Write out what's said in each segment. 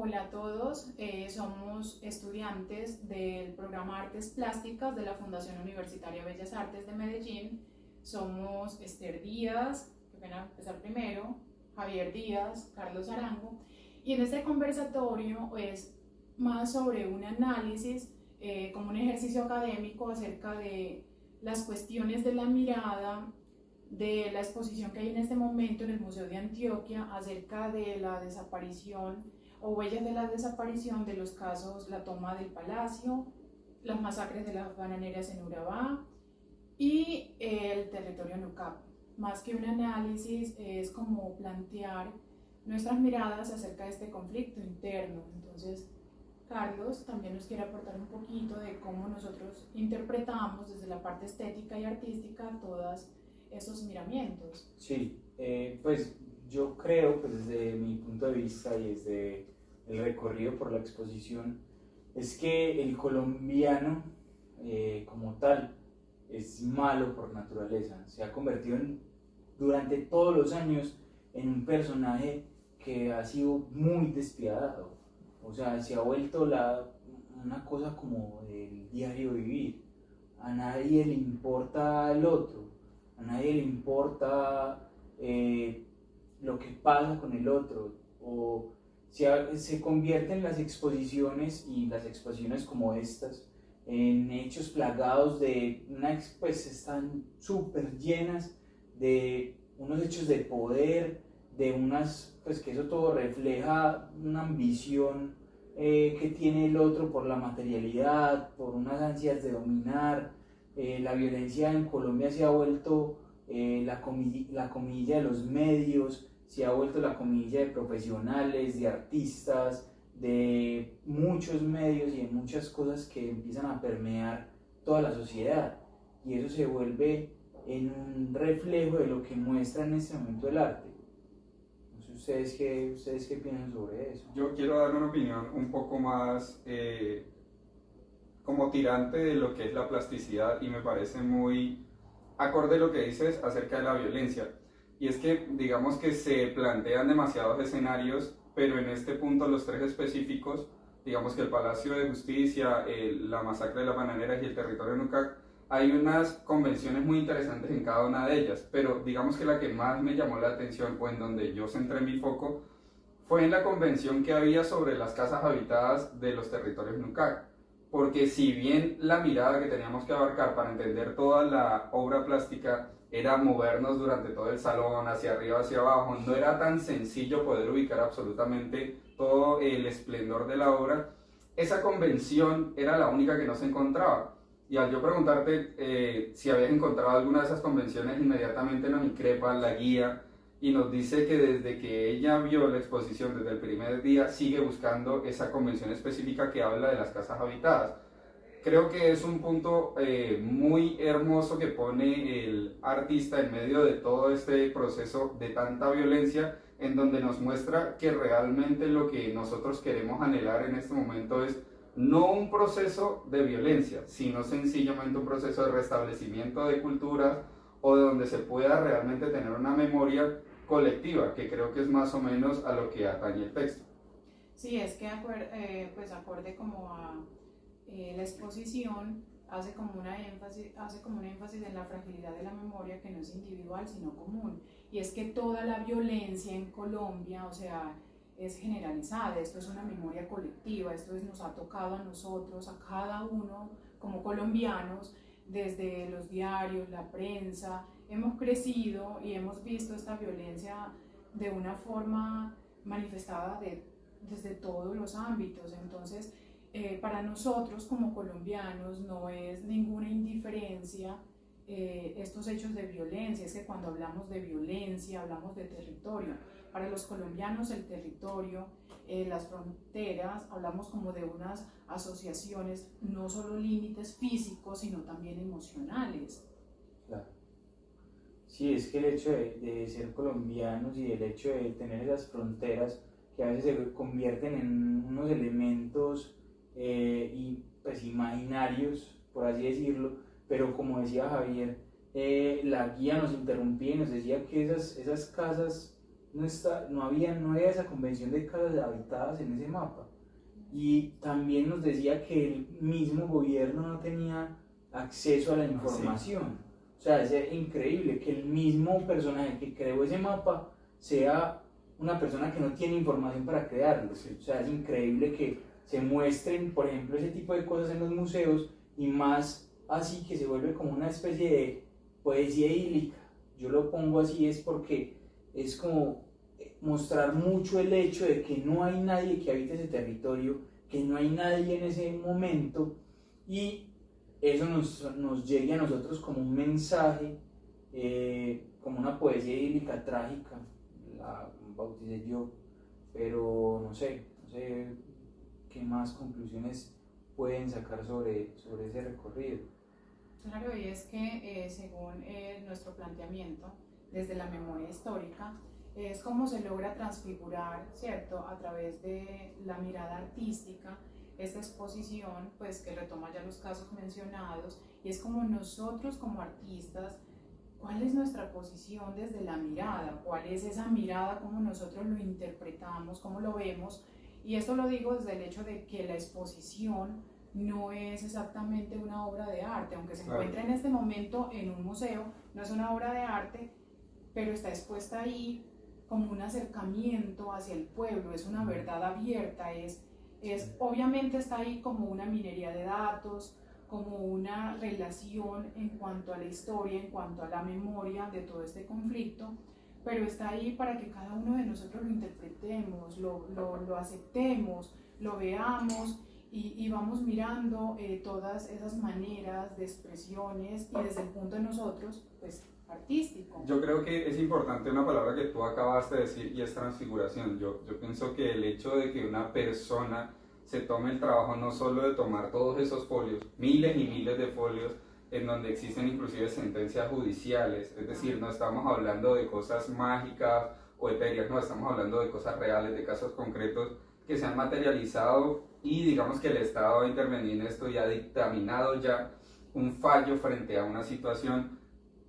Hola a todos, somos estudiantes del programa Artes Plásticas de la Fundación Universitaria Bellas Artes de Medellín. Somos Esther Díaz, que pena empezar primero, Javier Díaz, Carlos Arango, y en este conversatorio es más sobre un análisis, como un ejercicio académico acerca de las cuestiones de la mirada de la exposición que hay en este momento en el Museo de Antioquia acerca de la desaparición o huellas de la desaparición de los casos la toma del Palacio, las masacres de las bananeras en Urabá y el territorio Nucap. Más que un análisis es como plantear nuestras miradas acerca de este conflicto interno. Entonces, Carlos también nos quiere aportar un poquito de cómo nosotros interpretamos desde la parte estética y artística todos esos miramientos. Sí, pues yo creo, pues desde mi punto de vista y desde el recorrido por la exposición, es que el colombiano como tal es malo por naturaleza. Se ha convertido durante todos los años en un personaje que ha sido muy despiadado. O sea, se ha vuelto una cosa como del diario vivir. A nadie le importa el otro, a nadie le importa lo que pasa con el otro, o se convierten las exposiciones y las exposiciones como estas en hechos plagados de pues están súper llenas de unos hechos de poder, de unas, pues que eso todo refleja una ambición que tiene el otro por la materialidad, por unas ansias de dominar. La violencia en Colombia se ha vuelto la comidilla de los medios, se ha vuelto la comidilla de profesionales, de artistas, de muchos medios y de muchas cosas que empiezan a permear toda la sociedad, y eso se vuelve en un reflejo de lo que muestra en este momento el arte. No sé ustedes qué piensan sobre eso. Yo quiero dar una opinión un poco más como tirante de lo que es la plasticidad, y me parece muy acorde lo que dices acerca de la violencia. Y es que digamos que se plantean demasiados escenarios, pero en este punto los tres específicos, digamos que el Palacio de Justicia, la masacre de las bananeras y el territorio Nucac, hay unas convenciones muy interesantes en cada una de ellas, pero digamos que la que más me llamó la atención, o en donde yo centré mi foco, fue en la convención que había sobre las casas habitadas de los territorios Nucac. Porque si bien la mirada que teníamos que abarcar para entender toda la obra plástica era movernos durante todo el salón, hacia arriba, hacia abajo, no era tan sencillo poder ubicar absolutamente todo el esplendor de la obra, esa convención era la única que no se encontraba. Y al yo preguntarte si habías encontrado alguna de esas convenciones, inmediatamente nos increpa la guía y nos dice que desde que ella vio la exposición, desde el primer día, sigue buscando esa convención específica que habla de las casas habitadas. Creo que es un punto muy hermoso que pone el artista en medio de todo este proceso de tanta violencia, en donde nos muestra que realmente lo que nosotros queremos anhelar en este momento es no un proceso de violencia, sino sencillamente un proceso de restablecimiento de culturas, o de donde se pueda realmente tener una memoria colectiva, que creo que es más o menos a lo que atañe el texto. Sí, es que pues acorde como a la exposición hace como un énfasis en la fragilidad de la memoria, que no es individual sino común, y es que toda la violencia en Colombia, o sea, es generalizada. Esto es una memoria colectiva, nos ha tocado a nosotros, a cada uno como colombianos, desde los diarios, la prensa. Hemos crecido y hemos visto esta violencia de una forma manifestada desde todos los ámbitos. Entonces, para nosotros como colombianos no es ninguna indiferencia estos hechos de violencia. Es que cuando hablamos de violencia hablamos de territorio. Para los colombianos el territorio, las fronteras, hablamos como de unas asociaciones, no solo límites físicos sino también emocionales. Claro. Sí, es que el hecho de ser colombianos y el hecho de tener esas fronteras que a veces se convierten en unos elementos y pues imaginarios, por así decirlo, pero como decía Javier, la guía nos interrumpía y nos decía que esas casas no había esa convención de casas habitadas en ese mapa. Y también nos decía que el mismo gobierno no tenía acceso a la información. O sea, es increíble que el mismo personaje que creó ese mapa sea una persona que no tiene información para crearlo. Sí. O sea, es increíble que se muestren, por ejemplo, ese tipo de cosas en los museos, y más así que se vuelve como una especie de poesía idílica. Yo lo pongo así es porque es como mostrar mucho el hecho de que no hay nadie que habite ese territorio, que no hay nadie en ese momento, y eso nos llegue a nosotros como un mensaje, como una poesía idílica trágica, la bauticé yo, pero no sé qué más conclusiones pueden sacar sobre ese recorrido. Claro, y es que según nuestro planteamiento, desde la memoria histórica, es como se logra transfigurar, ¿cierto?, a través de la mirada artística, esta exposición, pues que retoma ya los casos mencionados, y es como nosotros como artistas, ¿cuál es nuestra posición desde la mirada? ¿Cuál es esa mirada? ¿Cómo nosotros lo interpretamos? ¿Cómo lo vemos? Y esto lo digo desde el hecho de que la exposición no es exactamente una obra de arte, aunque se encuentra en este momento en un museo, no es una obra de arte, pero está expuesta ahí como un acercamiento hacia el pueblo, es una verdad abierta, obviamente está ahí como una minería de datos, como una relación en cuanto a la historia, en cuanto a la memoria de todo este conflicto, pero está ahí para que cada uno de nosotros lo interpretemos, lo aceptemos, lo veamos, y vamos mirando todas esas maneras de expresiones, y desde el punto de nosotros, pues, artístico. Yo creo que es importante una palabra que tú acabaste de decir, y es transfiguración. Yo pienso que el hecho de que una persona se tome el trabajo no solo de tomar todos esos folios, miles y miles de folios, en donde existen inclusive sentencias judiciales, es decir, no estamos hablando de cosas mágicas o etéreas, no, estamos hablando de cosas reales, de casos concretos que se han materializado, y digamos que el Estado ha intervenido en esto y ha dictaminado ya un fallo frente a una situación.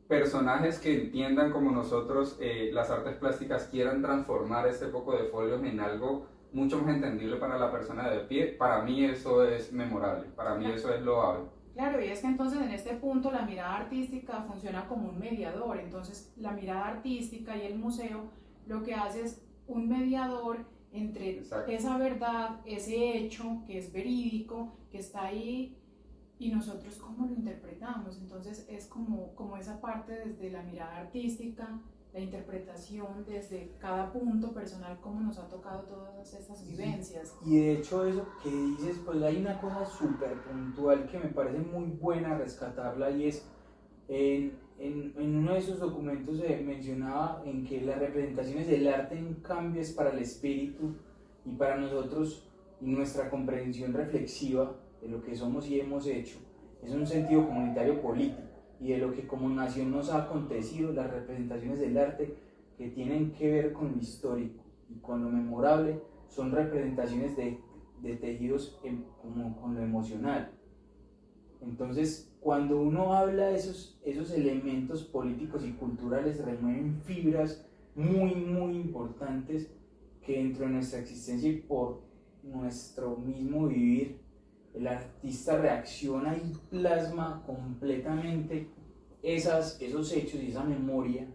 Personajes que entiendan como nosotros las artes plásticas quieran transformar este poco de folios en algo mucho más entendible para la persona de pie, para mí eso es memorable, para mí eso es loable. Claro, y es que entonces en este punto la mirada artística funciona como un mediador, entonces la mirada artística y el museo lo que hace es un mediador entre Exacto. esa verdad, ese hecho que es verídico, que está ahí, y nosotros cómo lo interpretamos. Entonces es como esa parte desde la mirada artística, la interpretación desde cada punto personal, cómo nos ha tocado todas estas vivencias. Y de hecho eso que dices, pues hay una cosa súper puntual que me parece muy buena rescatarla, y es en uno de esos documentos se mencionaba en que las representaciones del arte en cambio es para el espíritu y para nosotros, y nuestra comprensión reflexiva de lo que somos y hemos hecho, es un sentido comunitario político, y de lo que como nación nos ha acontecido. Las representaciones del arte que tienen que ver con lo histórico y con lo memorable son representaciones de tejidos como con lo emocional. Entonces, cuando uno habla de esos elementos políticos y culturales, remueven fibras muy, muy importantes que dentro de nuestra existencia y por nuestro mismo vivir, el artista reacciona y plasma completamente esos hechos y esa memoria,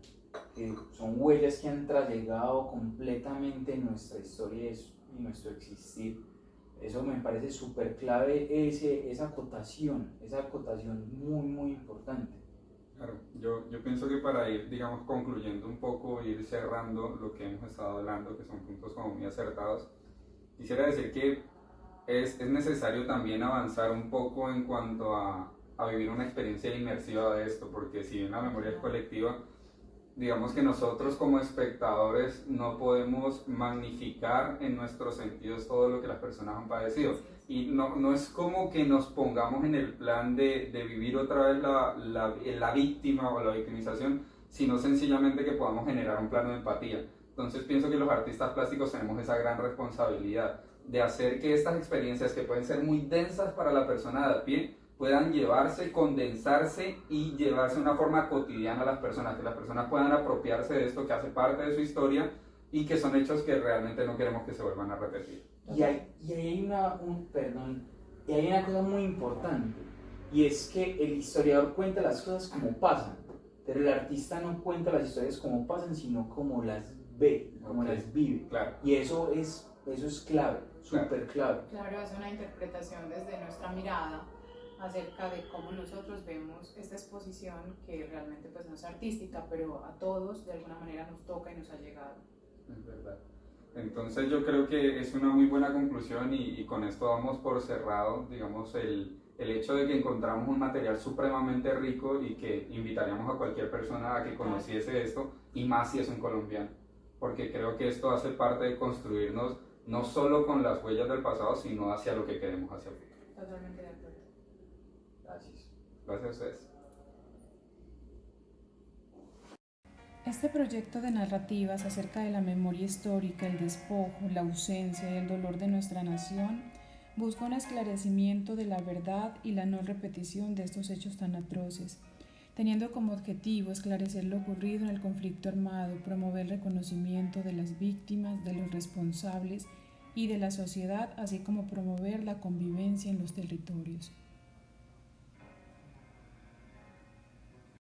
que son huellas que han traslegado completamente nuestra historia y nuestro existir. Eso me parece súper clave, esa acotación muy, muy importante. Claro, yo pienso que para ir, digamos, concluyendo un poco, ir cerrando lo que hemos estado hablando, que son puntos como muy acertados, quisiera decir que es necesario también avanzar un poco en cuanto a vivir una experiencia inmersiva de esto, porque si bien la memoria es colectiva, digamos que nosotros como espectadores no podemos magnificar en nuestros sentidos todo lo que las personas han padecido. Y no es como que nos pongamos en el plan de vivir otra vez la víctima o la victimización, sino sencillamente que podamos generar un plano de empatía. Entonces pienso que los artistas plásticos tenemos esa gran responsabilidad de hacer que estas experiencias, que pueden ser muy densas para la persona de a pie, puedan llevarse, condensarse y llevarse de una forma cotidiana a las personas, que las personas puedan apropiarse de esto que hace parte de su historia, y que son hechos que realmente no queremos que se vuelvan a repetir. Y ahí hay y hay una cosa muy importante, y es que el historiador cuenta las cosas como pasan, pero el artista no cuenta las historias como pasan, sino como las ve, como las vive. Claro. Y eso es clave, súper clave. Claro, es una interpretación desde nuestra mirada acerca de cómo nosotros vemos esta exposición, que realmente pues no es artística, pero a todos de alguna manera nos toca y nos ha llegado. Es verdad. Entonces yo creo que es una muy buena conclusión y con esto damos por cerrado, digamos, el hecho de que encontramos un material supremamente rico y que invitaríamos a cualquier persona a que conociese esto, y más si es un colombiano, porque creo que esto hace parte de construirnos no solo con las huellas del pasado, sino hacia lo que queremos hacia el futuro. Totalmente de acuerdo. Gracias. Gracias a ustedes. Este proyecto de narrativas acerca de la memoria histórica, el despojo, la ausencia y el dolor de nuestra nación busca un esclarecimiento de la verdad y la no repetición de estos hechos tan atroces, teniendo como objetivo esclarecer lo ocurrido en el conflicto armado, promover el reconocimiento de las víctimas, de los responsables y de la sociedad, así como promover la convivencia en los territorios.